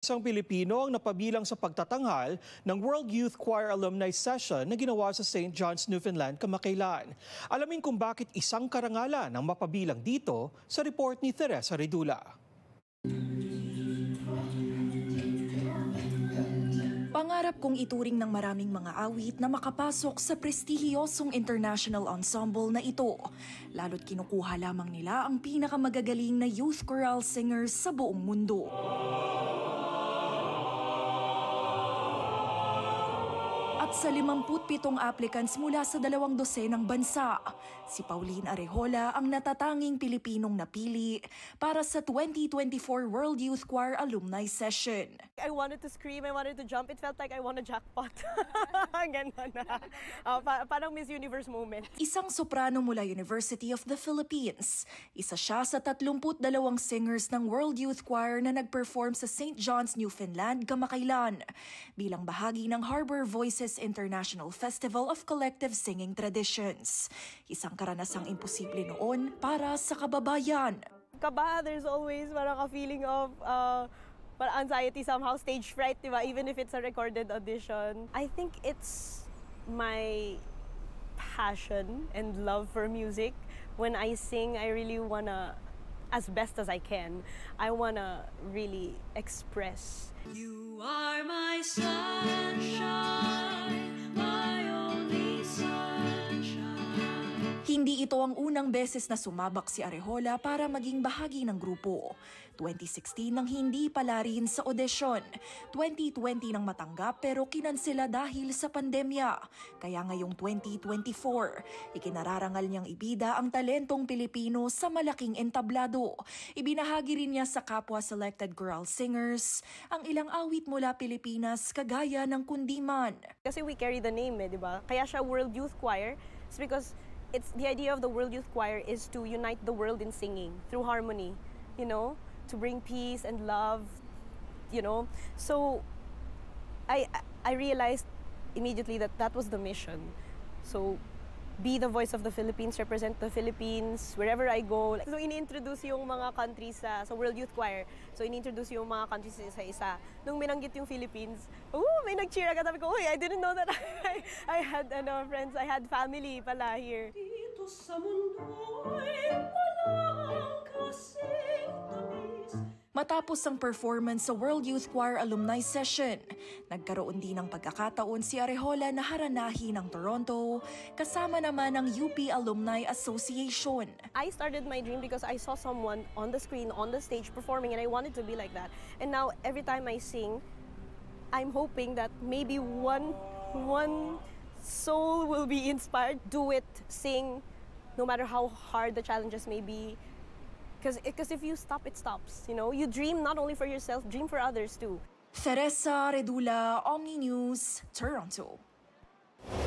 Isang Pilipino ang napabilang sa pagtatanghal ng World Youth Choir Alumni Session na ginawa sa St. John's, Newfoundland kamakailan. Alamin kung bakit isang karangalan ang mapabilang dito sa report ni Teresa Redula. Pangarap kong ituring ng maraming mga awit na makapasok sa prestihiyosong international ensemble na ito. Lalo't kinukuha lamang nila ang pinakamagagaling na youth choral singers sa buong mundo. At sa 57 applicants mula sa 2 dosenang bansa, si Pauline Arejola ang natatanging Pilipinong napili para sa 2024 World Youth Choir Alumni Session. I wanted to scream, I wanted to jump. It felt like I won a jackpot. Ganon na. Parang Miss Universe moment. Isang soprano mula University of the Philippines. Isa siya sa 32 singers ng World Youth Choir na nag-perform sa St. John's, Newfoundland kamakailan bilang bahagi ng Harbor Voices International Festival of Collective Singing Traditions. Isang karanasang imposible noon para sa kababayan. Kaba, there's always parang a feeling of anxiety somehow, stage fright, diba? Even if it's a recorded audition. I think it's my passion and love for music. When I sing, I really wanna, as best as I can, I wanna really express. You are my sunshine, my only sunshine. Hindi ito ang unang beses na sumabak si Arejola para maging bahagi ng grupo. 2016 nang hindi pala rin sa audition. 2020 nang matanggap pero kinansela dahil sa pandemya. Kaya ngayong 2024, ikinararangal niyang ibida ang talentong Pilipino sa malaking entablado. Ibinahagi rin niya sa kapwa selected choral singers ang ilang awit mula Pilipinas kagaya ng Kundiman. Kasi we carry the name, di ba? Kaya siya World Youth Choir. It's because it's the idea of the World Youth Choir is to unite the world in singing through harmony, you know, to bring peace and love, you know. So I realized immediately that that was the mission. So be the voice of the Philippines, represent the Philippines wherever I go. So ini-introduce yung mga countries sa World Youth Choir. So ini-introduce yung mga countries isa-isa. Nung minanggit yung Philippines, may nag-cheer agad. Sabi ko, I didn't know that I had friends, I had family pala here. Dito sa mundo'y walang kasing tamis. Matapos ang performance sa World Youth Choir Alumni Session, nagkaroon din ng pagkakataon si Arejola na haranahin ng Toronto, kasama naman ng UP Alumni Association. I started my dream because I saw someone on the screen, on the stage performing, and I wanted to be like that. And now every time I sing, I'm hoping that maybe one soul will be inspired. Do it, sing, no matter how hard the challenges may be. Because if you stop, it stops. You know, you dream not only for yourself, dream for others too. Teresa Redula, Omni News, Toronto.